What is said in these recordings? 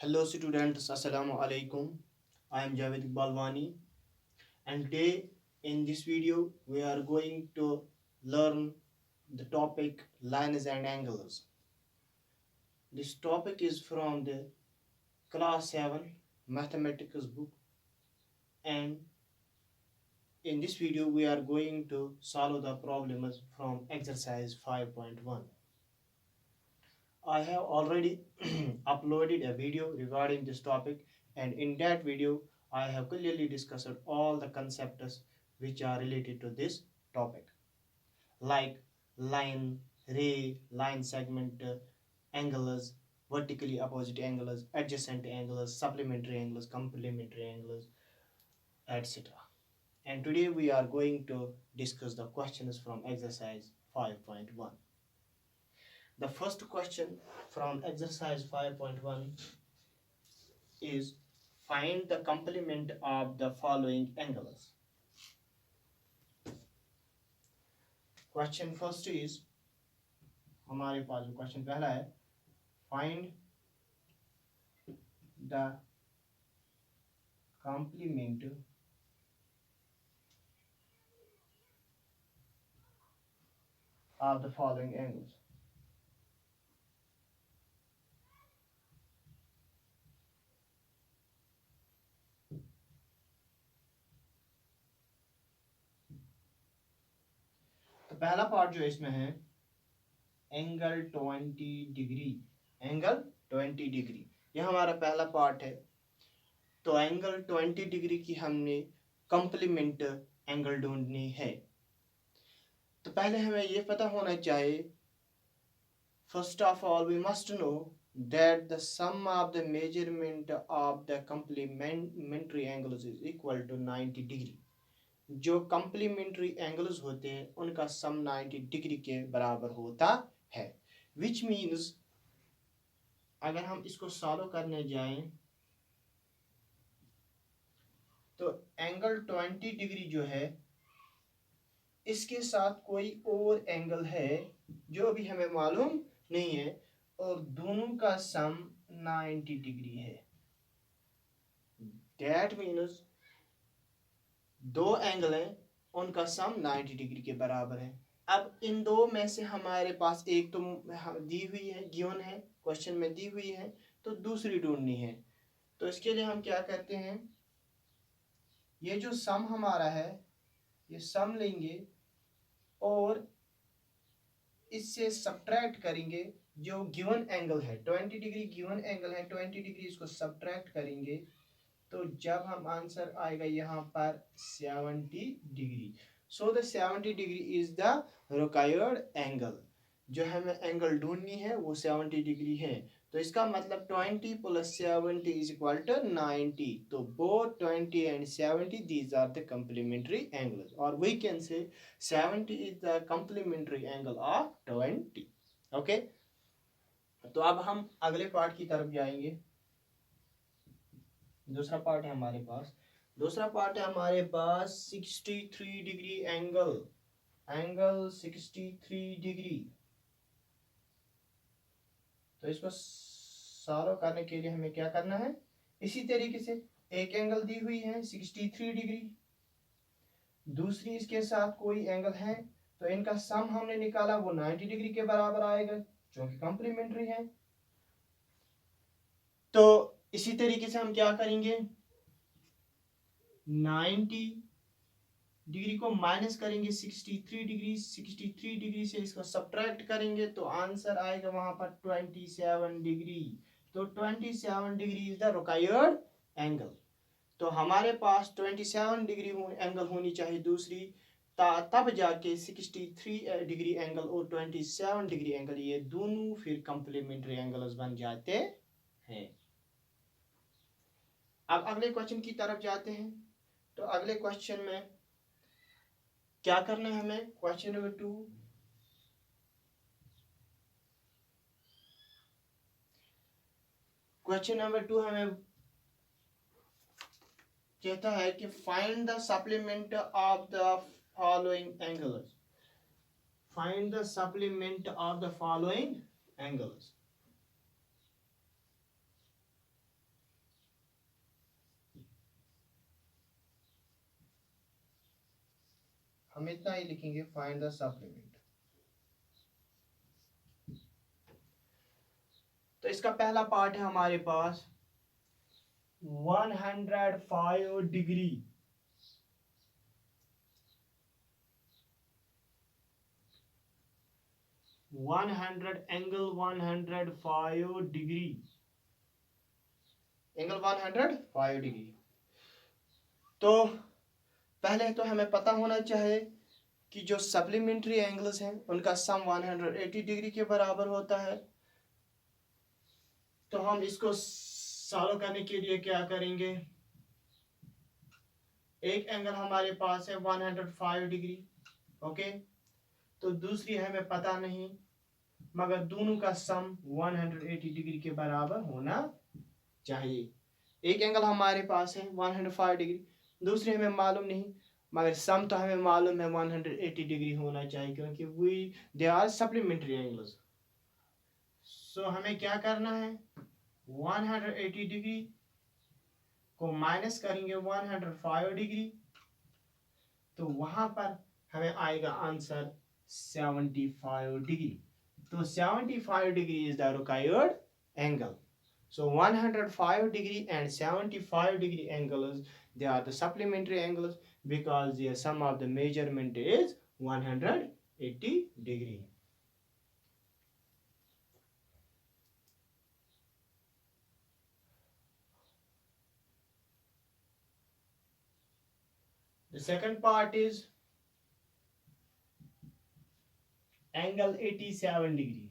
Hello students, Assalamu alaikum. I am Javed Balwani and today in this video we are going to learn the topic lines and angles. This topic is from the class 7 mathematics book, and in this video we are going to solve the problems from exercise 5.1. I have already uploaded a video regarding this topic, and in that video, I have clearly discussed all the concepts which are related to this topic, like line, ray, line segment, angles, vertically opposite angles, adjacent angles, supplementary angles, complementary angles, etc. And today we are going to discuss the questions from exercise 5.1. The first question from exercise 5.1 is find the complement of the following angles. Question first is हमारे पास जो question पहला है find the complement of the following angles. तो पहला part जो इसमें है angle 20 degree, angle 20 degree, यह हमारा पहला पार्ट है। तो एंगल 20 डिग्री की हमने कंप्लीमेंट एंगल ढूंढनी है। तो पहले हमें ये पता होना चाहिए, first of all we must know that the sum of the measurement of the complementary angles is equal to 90 degree. जो complementary angles होते हैं उनका सम 90 डिग्री के बराबर होता है, which means अगर हम इसको सॉल्व करने जाएं तो एंगल 20 डिग्री जो है इसके साथ कोई और एंगल है जो अभी हमें मालूम नहीं है, और दोनों का सम 90 डिग्री है। That means दो एंगल हैं उनका सम 90 डिग्री के बराबर है। अब इन दो में से हमारे पास एक तो दी हुई है, गिवन है, क्वेश्चन में दी हुई है, तो दूसरी ढूंढनी है। तो इसके लिए हम क्या करते हैं, ये जो सम हमारा है ये सम लेंगे और इससे सब्ट्रैक्ट करेंगे जो गिवन एंगल है, 20 डिग्री गिवन एंगल है, 20 डिग्री इसको सब्ट्रैक्ट करेंगे तो जब हम आंसर आएगा यहाँ पर 70 degree. So the 70 degree is the required angle. जो हमें एंगल ढूंढनी है वो 70 डिग्री है। तो इसका मतलब 20 प्लस 70 इज इक्वल टू 90। तो both 20 and 70 these are the complementary angles, और we can say 70 is the complementary angle of 20। Okay, तो अब हम अगले पार्ट की तरफ जाएंगे। दूसरा पार्ट है हमारे पास, दूसरा पार्ट है हमारे पास 63 डिग्री एंगल, एंगल 63 डिग्री। तो इसको सॉल्व करने के लिए हमें क्या करना है, इसी तरीके से एक एंगल दी हुई है 63 डिग्री, दूसरी इसके साथ कोई एंगल है, तो इनका सम हमने निकाला वो 90 डिग्री के बराबर आएगा जो कि कंप्लीमेंट्री है। तो इसी तरीके से हम क्या करेंगे, 90 डिग्री को माइनस करेंगे 63 डिग्री, 63 डिग्री से इसको सब्ट्रैक्ट करेंगे तो आंसर आएगा वहां पर 27 डिग्री। तो 27 degree is the required angle. तो हमारे पास 27 डिग्री एंगल होनी चाहिए दूसरी, तब जाके 63 डिग्री एंगल और 27 डिग्री एंगल ये दोनों फिर कंप्लीमेंट्री एंगल्स बन जाते हैं। अब अगले क्वेश्चन की तरफ जाते हैं। तो अगले क्वेश्चन में क्या करना है हमें, क्वेश्चन नंबर 2, क्वेश्चन नंबर 2 हमें कहता है कि find the supplement of the following angles, find the supplement of the following angles. हम इतना ही लिखेंगे, फाइंड द सप्लीमेंट। तो इसका पहला पार्ट है हमारे पास 105 degree, angle 105 degree, angle 105 degree. तो पहले तो हमें पता होना चाहिए कि जो सप्लीमेंट्री एंगल्स हैं उनका सम 180 डिग्री के बराबर होता है। तो हम इसको सॉल्व करने के लिए क्या करेंगे, एक एंगल हमारे पास है 105 डिग्री, ओके, तो दूसरी हमें पता नहीं, मगर दोनों का सम 180 डिग्री के बराबर होना चाहिए। एक एंगल हमारे पास है 105 डिग्री, दूसरी हमें मालूम नहीं, मगर सम तो हमें मालूम है 180 डिग्री होना चाहिए, क्योंकि दे आर सप्लीमेंट्री एंगल्स। सो हमें क्या करना है, 180 डिग्री को माइनस करेंगे 105 डिग्री, तो वहां पर हमें आएगा आंसर 75 डिग्री। तो 75 degree is the required angle. So 105 degree and 75 degree angles, they are the supplementary angles because their sum of the measurement is 180 degree. The second part is angle 87 degree.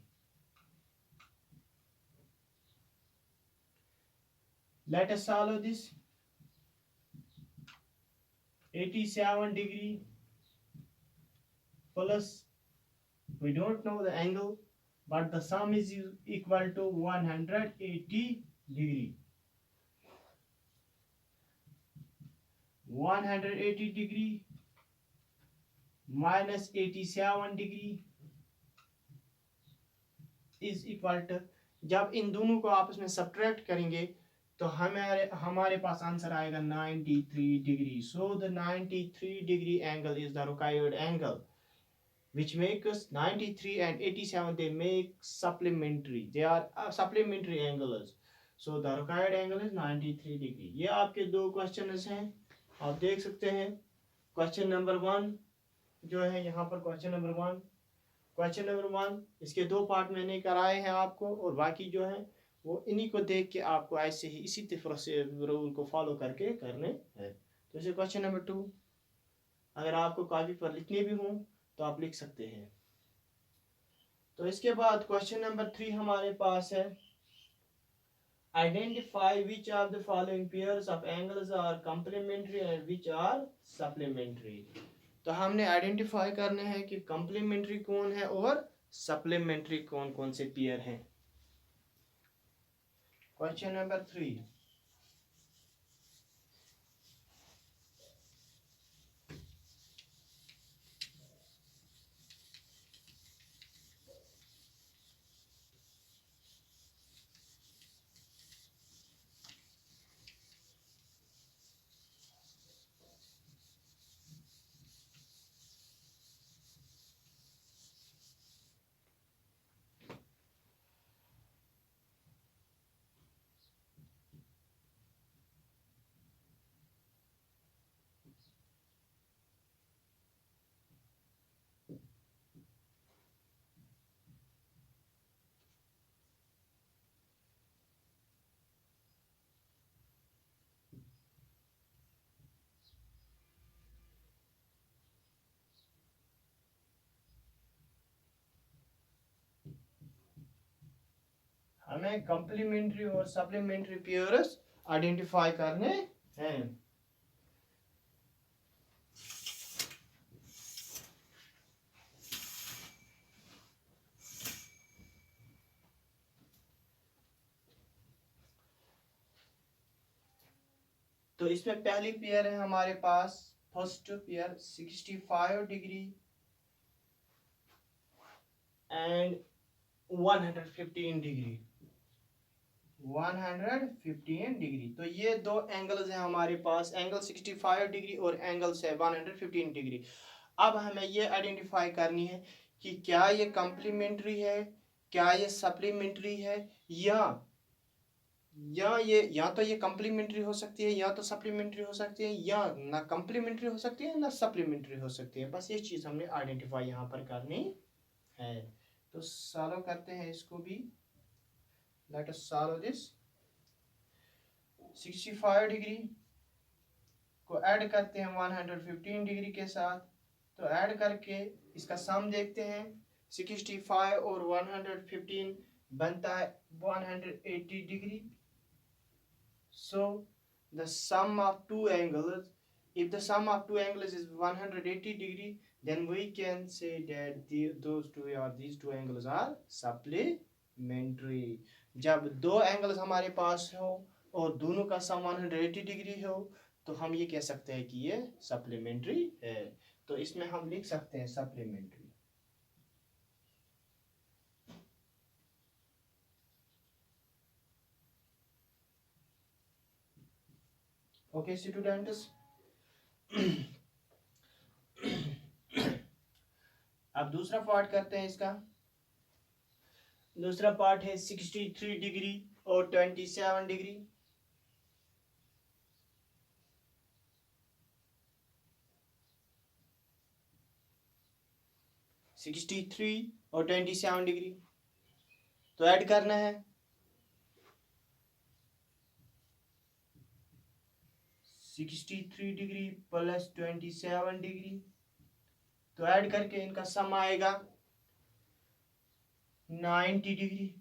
Let us solve this. 87 degree plus, we don't know the angle, but the sum is equal to 180 degree. 180 degree minus 87 degree is equal to, जब इन दोनों को आपस में subtract करेंगे तो हमारे पास answer आएगा 93 degree. So the 93 degree angle is the required angle which makes 93 and 87, they make supplementary, they are supplementary angles. So the required angle is 93 degree. ये आपके दो क्वेश्चंस हैं, आप देख सकते हैं। क्वेश्चन नंबर 1 जो है यहाँ पर, क्वेश्चन नंबर 1 इसके दो पार्ट मैंने कराए हैं आपको, और बाकी जो है वो इन्हीं को देख के आपको ऐसे ही इसी तरह से रूल को फॉलो करके करने हैं। तो जैसे क्वेश्चन नंबर 2, अगर आपको कॉपी पर लिखने भी हों तो आप लिख सकते हैं। तो इसके बाद क्वेश्चन नंबर 3 हमारे पास है, identify which of the following pairs of angles are complementary and which are supplementary. तो हमने आइडेंटिफाई करना है कि कंप्लीमेंट्री कौन है और सप्लीमेंट्री कौन कौन से पेयर हैं। क्वेश्चन नंबर 3, हमें कंप्लीमेंट्री और सप्लीमेंट्री पेयर्स आइडेंटिफाई करने हैं। तो इसमें पहली पेयर है हमारे पास, first pair 65 degree and 115 degree, 115 degree. तो ये दो एंगल्स हैं हमारे पास, एंगल 65 डिग्री और एंगल 115 डिग्री। अब हमें ये आइडेंटिफाई करनी है कि क्या ये कम्प्लीमेंट्री है, क्या ये सप्लीमेंट्री है, या ये या तो ये कम्प्लीमेंट्री हो सकती है या तो सप्लीमेंट्री हो सकती है, या ना कम्प्लीमेंट्री हो सकती है ना सप्लीमेंट्री हो सकती है। बस ये चीज़ हमने आइडेंटिफाई यहाँ पर करनी है। तो सॉल्व करते हैं इसको भी। Let us solve this. 65 degree को ऐड करते हैं 115 डिग्री के साथ। तो ऐड करके इसका सम देखते हैं। 65 और 115 बनता है 180 degree. So the sum of two angles, if the sum of two angles is 180 degree, then we can say that these two angles are supplementary. जब दो एंगल्स हमारे पास हो और दोनों का सम 180 डिग्री हो तो हम ये कह सकते हैं कि ये सप्लीमेंट्री है। तो इसमें हम लिख सकते हैं सप्लीमेंट्री। ओके स्टूडेंट्स, अब दूसरा पार्ट करते हैं इसका। दूसरा पार्ट है 63 डिग्री और 27 डिग्री। सिक्सटी थ्री और 27 डिग्री तो ऐड करना है। 63 डिग्री प्लस 27 डिग्री तो ऐड करके इनका सम आएगा 90 degree.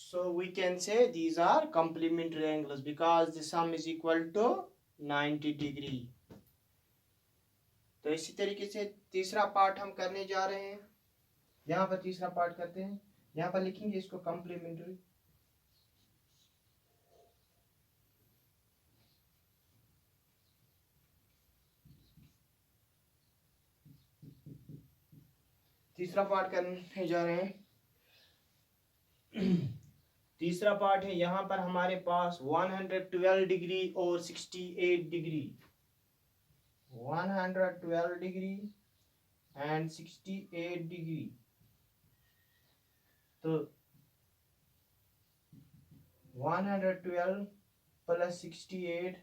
So we can say these are complementary angles because the sum is equal to 90 degree. तो इसी तरीके से तीसरा पार्ट हम करने जा रहे हैं। यहाँ पर तीसरा पार्ट करते हैं। यहाँ पर लिखेंगे इसको कम्प्लीमेंट्री। तीसरा पार्ट करने जा रहे हैं। तीसरा पार्ट है, यहाँ पर हमारे पास 112 डिग्री और 68 डिग्री, 112 डिग्री एंड 68 डिग्री। तो 112 प्लस 68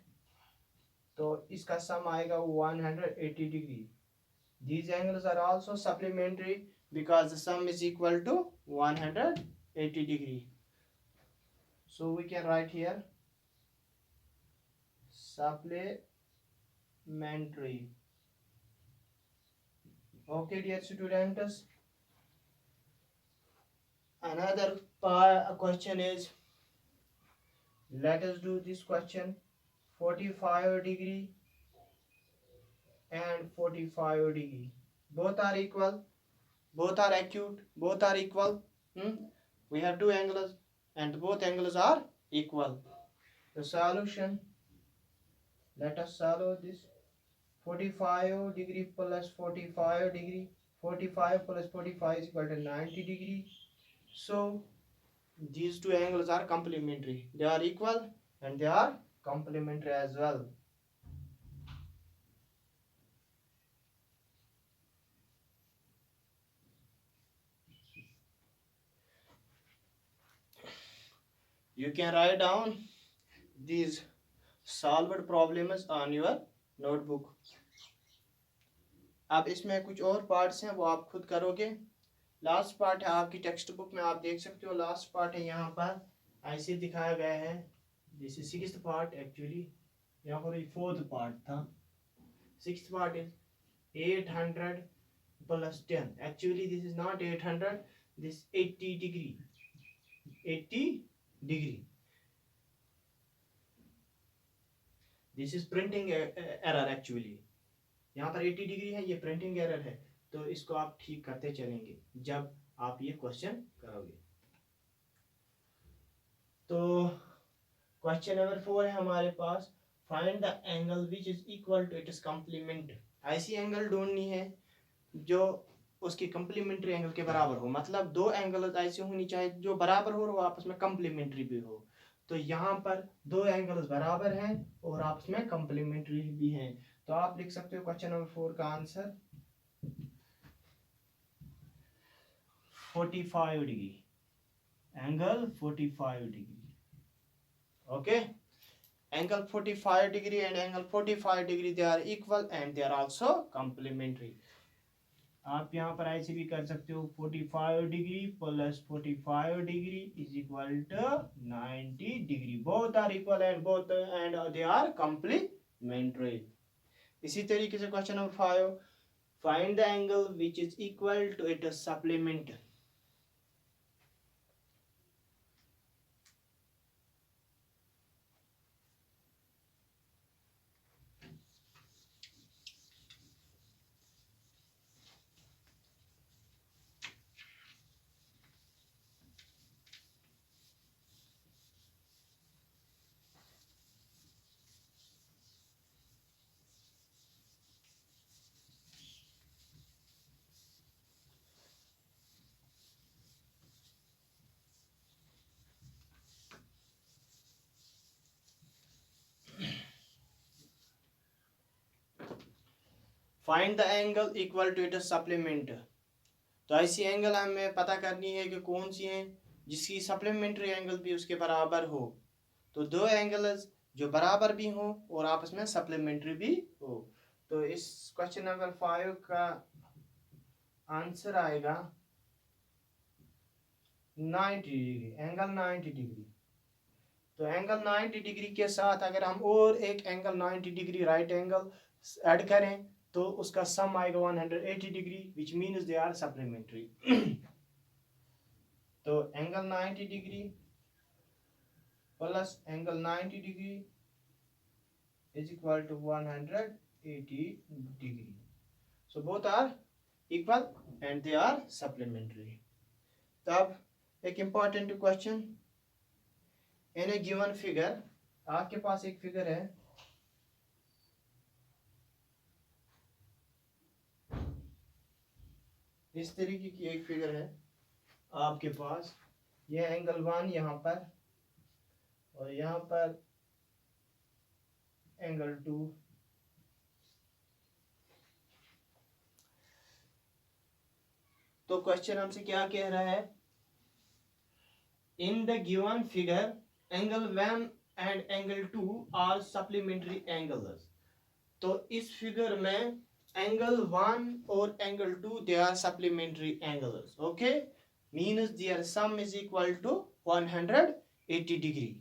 तो इसका सम आएगा 180 degree. These angles are also supplementary because the sum is equal to 180 degree. So we can write here supplementary. Okay, dear students. Another question is, let us do this question. 45 degree and 45 degree. Both are equal. Both are acute. Both are equal. We have two angles and both angles are equal. The solution, let us solve this. 45 degree plus 45 degree, 45 plus 45 is equal to 90 degree. So these two angles are complementary. They are equal and they are complementary as well. You can write down these solved problems on your notebook. अब इसमें कुछ और parts हैं वो आप खुद करोगे। Last part है आपकी टेक्स्ट बुक में, आप देख सकते हो। लास्ट पार्ट है यहाँ पर ऐसे दिखाया गया है। This is sixth part actually, यहाँ पर फोर्थ पार्ट था। Sixth part is 800 plus 10. Actually this is not 800, this 80 degree. 80 degree. This is printing error actually. यहाँ पर 80 डिग्री है, ये प्रिंटिंग एरर है। तो इसको आप ठीक करते चलेंगे जब आप ये क्वेश्चन करोगे। तो क्वेश्चन नंबर 4 है हमारे पास, find the angle which is equal to its complement. ऐसी एंगल ढूंढनी है जो उसकी कम्प्लीमेंट्री एंगल के बराबर हो। मतलब दो एंगल ऐसी होनी चाहिए जो बराबर हो और आपस में कम्प्लीमेंट्री भी हो। तो यहाँ पर दो एंगल्स बराबर हैं और आपस में कम्प्लीमेंट्री भी हैं। तो आप लिख सकते हो क्वेश्चन नंबर 4 का answer 45 degree, angle 45 degree. Okay, angle 45 degree and angle 45 degree, they are equal and they are also complementary. आप यहाँ पर ऐसे भी कर सकते हो 45 degree plus 45 degree is equal to 90 degree, both are equal and both and they are complementary. इसी तरीके से question number 5, find the angle which is equal to it supplement. Find the angle equal to it supplement. तो ऐसी angle हमें पता करनी है कि कौन सी है जिसकी सप्लीमेंट्री एंगल भी उसके बराबर हो। तो दो एंगल्स जो बराबर भी हो और आपस में सप्लीमेंट्री भी हो। तो इस क्वेश्चन नंबर 5 का आंसर आएगा 90 डिग्री, एंगल 90 डिग्री। तो एंगल 90 डिग्री के साथ अगर हम और एक angle 90 degree right angle add करें तो उसका सम आएगा 180 degree, which means they are supplementary. तो angle 90 degree plus angle 90 degree is equal to 180 degree. So both are equal and they are supplementary. तब एक important question, in a given figure, आपके पास एक फिगर है, इस तरीके की एक फिगर है आपके पास, यह एंगल 1 यहाँ पर और यहाँ पर एंगल 2। तो क्वेश्चन हमसे क्या कह रहा है, in the given figure angle 1 and angle 2 are supplementary angles. तो इस फिगर में एंगल 1 और angle 2 they are supplementary angles. Okay, means their sum is equal to 180 degree.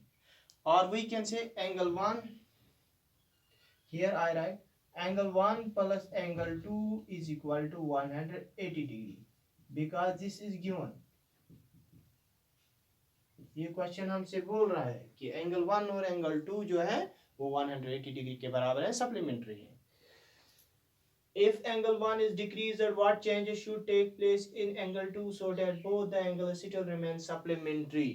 और we can say angle 1, here I write angle 1 plus angle 2 is equal to 180 degree because this is given। ये question हमसे बोल रहा है कि angle 1 और angle 2 जो है वो 180 डिग्री के बराबर है, सप्लीमेंट्री है। If angle 1 is decreased, what changes should take place in angle 2 so that both the angles still remain supplementary?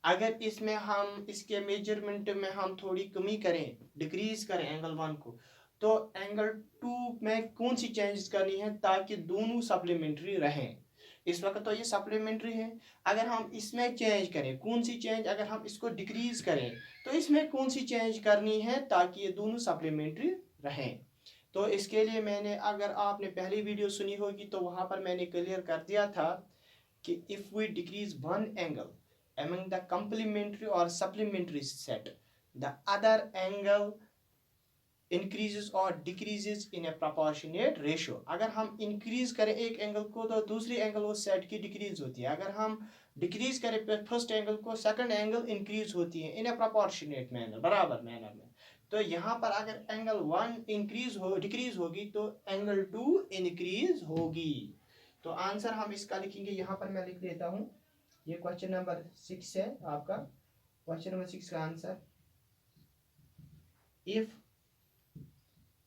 अगर इसमें हम इसके मेजरमेंट में हम थोड़ी कमी करें, डिक्रीज करें एंगल 1 को, तो एंगल 2 में कौन सी चेंजेस करनी है ताकि दोनों सप्लीमेंट्री रहें। इस वक्त तो ये सप्लीमेंट्री है, अगर हम इसमें चेंज करें, कौन सी चेंज, अगर हम इसको डिक्रीज करें तो इसमें कौन सी चेंज करनी है ताकि ये दोनों सप्लीमेंट्री रहें। तो इसके लिए मैंने, अगर आपने पहली वीडियो सुनी होगी तो वहाँ पर मैंने क्लियर कर दिया था कि if we decrease one angle among the complementary or supplementary set, the other angle increases or decreases in a proportionate ratio। अगर हम increase करें एक एंगल को तो दूसरी एंगल वो सेट की डिक्रीज होती है, अगर हम डिक्रीज करें फर्स्ट एंगल को सेकंड एंगल इंक्रीज होती है इन ए प्रोपोर्शनेट मैनर, बराबर मैनर में। तो यहाँ पर अगर एंगल 1 इंक्रीज हो डिक्रीज होगी तो एंगल 2 इंक्रीज होगी। तो आंसर हम इसका लिखेंगे, यहाँ पर मैं लिख देता हूँ, ये क्वेश्चन नंबर 6 है आपका। क्वेश्चन नंबर 6 का answer, if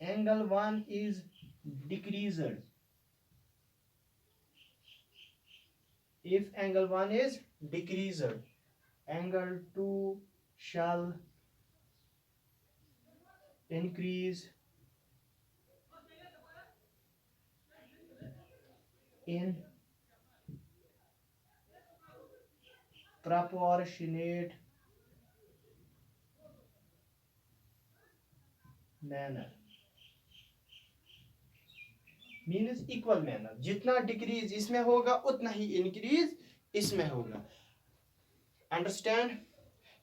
angle 1 is decreased, if angle 1 is decreased, angle 2 shall increase in proportionate manner। Means equal manner, जितना डिक्रीज इसमें होगा उतना ही इंक्रीज इसमें होगा। अंडरस्टैंड?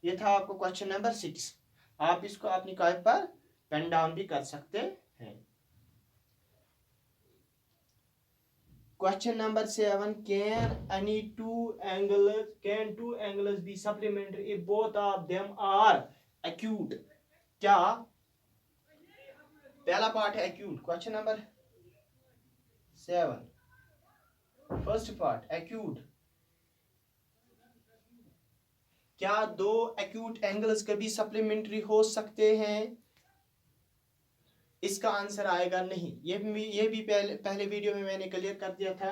ये था आपको क्वेश्चन नंबर 6। आप इसको अपनी कापी पर पेन डाउन भी कर सकते हैं। Question number 7, can two angles be supplementary if both of them are acute? क्या पहला पार्ट है acute, question number 7, first part acute। क्या दो acute angles कभी supplementary हो सकते हैं? इसका आंसर आएगा नहीं। ये भी पहले वीडियो में मैंने क्लियर कर दिया था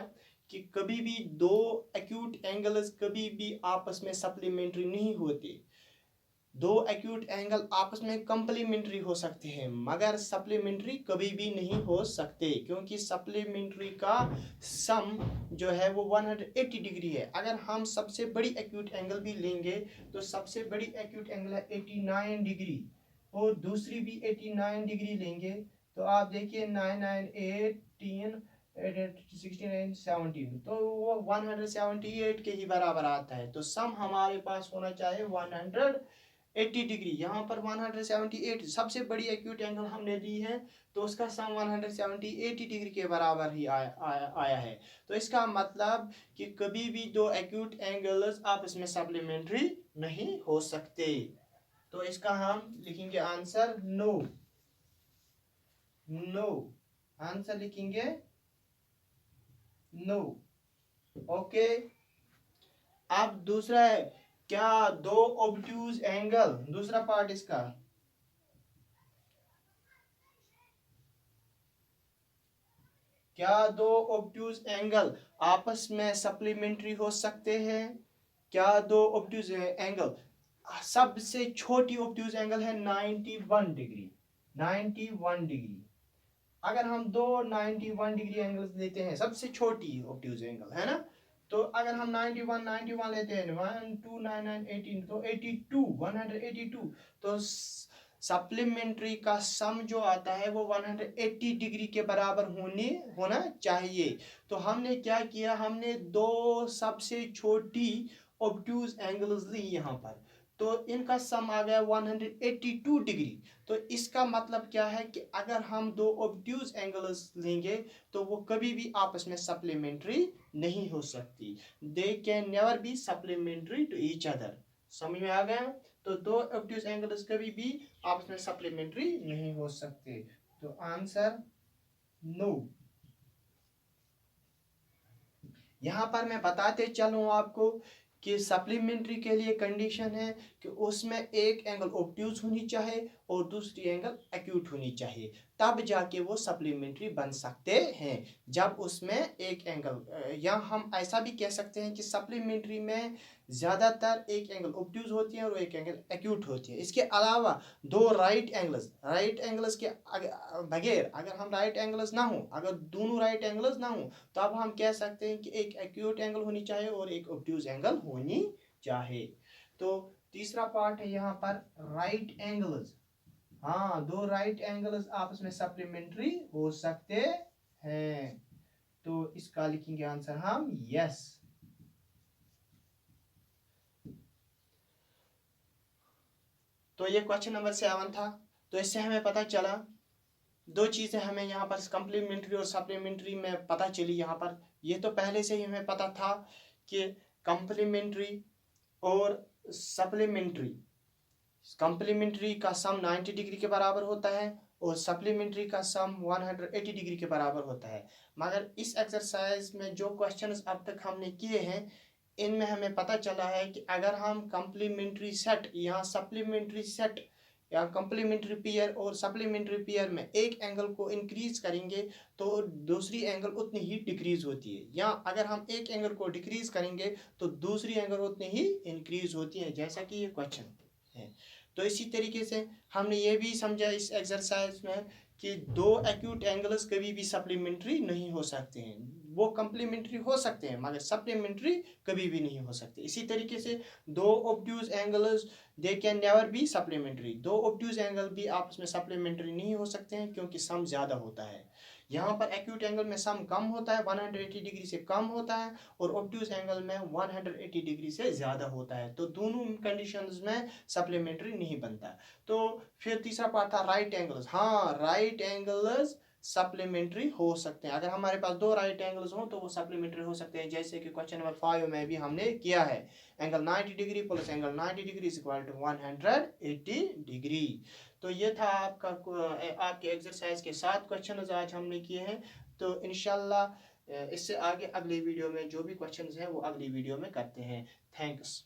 कि कभी भी दो एक्यूट एंगल्स कभी भी आपस में सप्लीमेंट्री नहीं होते। दो एक्यूट एंगल आपस में कंप्लीमेंट्री हो सकते हैं मगर सप्लीमेंट्री कभी भी नहीं हो सकते, क्योंकि सप्लीमेंट्री का सम जो है वो 180 डिग्री है। अगर हम सबसे बड़ी एक्यूट एंगल भी लेंगे तो सबसे बड़ी एक्यूट एंगल है 89 डिग्री और दूसरी भी 89 डिग्री लेंगे तो आप देखिए 9 9 18 69 17 तो वो 178 के ही बराबर आता है। तो सम हमारे पास होना चाहिए 180 डिग्री। यहाँ पर 178 सबसे बड़ी एक्यूट एंगल हमने ली है तो उसका सम 178 डिग्री के बराबर ही आया है। तो इसका मतलब कि कभी भी दो एक्यूट एंगल्स आपस में सप्लीमेंट्री नहीं हो सकते। तो इसका हम लिखेंगे आंसर नो। नो आंसर लिखेंगे नो। ओके, अब दूसरा है क्या दो ऑब्ट्यूज एंगल, दूसरा पार्ट इसका, क्या दो ऑब्ट्यूज एंगल आपस में सप्लीमेंट्री हो सकते हैं? क्या दो ऑब्ट्यूज एंगल, सबसे छोटी ऑब्ट्यूज एंगल है 91 डिग्री। 91 डिग्री, अगर हम दो 91 डिग्री एंगल्स लेते हैं, सबसे छोटी ऑब्ट्यूज एंगल है ना, तो अगर हम 91 लेते हैं 1 2 9 9 18 तो 82 182 तो सप्लीमेंट्री का सम जो आता है वो 180 डिग्री के बराबर होना चाहिए। तो हमने क्या किया, हमने दो सबसे छोटी ऑब्ट्यूज एंगल्स ली यहाँ पर, तो इनका सम आ गया 182 डिग्री। तो इसका मतलब क्या है कि अगर हम दो ऑब्ट्यूज एंगल्स लेंगे तो वो कभी भी आपस में सप्लीमेंट्री नहीं हो सकती। They can never be supplementary to each other. समझ में आ गया? तो दो ऑब्ट्यूज एंगल्स कभी भी आपस में सप्लीमेंट्री नहीं हो सकते। तो आंसर नो। यहां पर मैं बताते चलूं आपको कि सप्लीमेंट्री के लिए कंडीशन है कि उसमें एक एंगल ऑब्ट्यूज होनी चाहिए और दूसरी एंगल एक्यूट होनी चाहिए, तब जाके वो सप्लीमेंट्री बन सकते हैं। जब उसमें एक एंगल, या हम ऐसा भी कह सकते हैं कि सप्लीमेंट्री में ज़्यादातर एक एंगल ऑब्ट्यूज होती है और एक एंगल एक्यूट होती है। इसके अलावा दो राइट एंगल्स के बगैर, अगर हम राइट एंगल्स ना हो, अगर दोनों राइट एंगल्स ना हो, तो अब हम कह सकते हैं कि एक एक्यूट एंगल होनी चाहिए और एक ऑब्ट्यूज एंगल होनी चाहिए। तो तीसरा पार्ट है यहाँ पर राइट एंगल्स। हाँ, दो राइट एंगल्स आपस में सप्लीमेंट्री हो सकते हैं। तो इसका लिखेंगे आंसर हम यस। तो ये क्वेश्चन नंबर 7 था। तो इससे हमें पता चला दो चीज़ें हमें यहाँ पर कम्प्लीमेंट्री और सप्लीमेंट्री में पता चली। यहाँ पर ये तो पहले से ही हमें पता था कि कम्प्लीमेंट्री और सप्लीमेंट्री का सम 90 डिग्री के बराबर होता है और सप्लीमेंट्री का सम 180 डिग्री के बराबर होता है। मगर इस एक्सरसाइज में जो क्वेश्चंस अब तक हमने किए हैं, इनमें हमें पता चला है कि अगर हम कम्प्लीमेंट्री सेट या सप्लीमेंट्री सेट या कम्प्लीमेंट्री पेयर और सप्लीमेंट्री पेयर में एक एंगल को इंक्रीज करेंगे तो दूसरी एंगल उतनी ही डिक्रीज होती है, या अगर हम एक एंगल को डिक्रीज करेंगे तो दूसरी एंगल उतनी ही इंक्रीज होती है, जैसा कि ये क्वेश्चन है। तो इसी तरीके से हमने ये भी समझा इस एक्सरसाइज में कि दो एक्यूट एंगल्स कभी भी सप्लीमेंट्री नहीं हो सकते हैं। वो कम्प्लीमेंट्री हो सकते हैं मगर सप्लीमेंट्री कभी भी नहीं हो सकते। इसी तरीके से दो obtuse angles they can never be supplementary. दो ऑब्ट्यूज एंगल भी आपस में सप्लीमेंट्री नहीं हो सकते हैं क्योंकि सम ज़्यादा होता है। यहाँ पर एक्यूट एंगल में सम कम होता है, 180 डिग्री से कम होता है, और ऑब्ट्यूज एंगल में 180 डिग्री से ज़्यादा होता है। तो दोनों कंडीशंस में सप्लीमेंट्री नहीं बनता। तो फिर तीसरा पार्ट था राइट एंगल्स। हाँ, राइट एंगल्स सप्लीमेंट्री हो सकते हैं। अगर हमारे पास दो राइट एंगल्स हो तो वो सप्लीमेंट्री हो सकते हैं, जैसे कि क्वेश्चन नंबर 5 में भी हमने किया है। Angle 90 degree plus angle 90 degree is equal to 180 degree. तो ये था आपके एक्सरसाइज के 7 क्वेश्चन आज हमने किए हैं। तो इंशाल्लाह इससे आगे अगली वीडियो में जो भी क्वेश्चंस हैं वो अगली वीडियो में करते हैं। थैंक्स।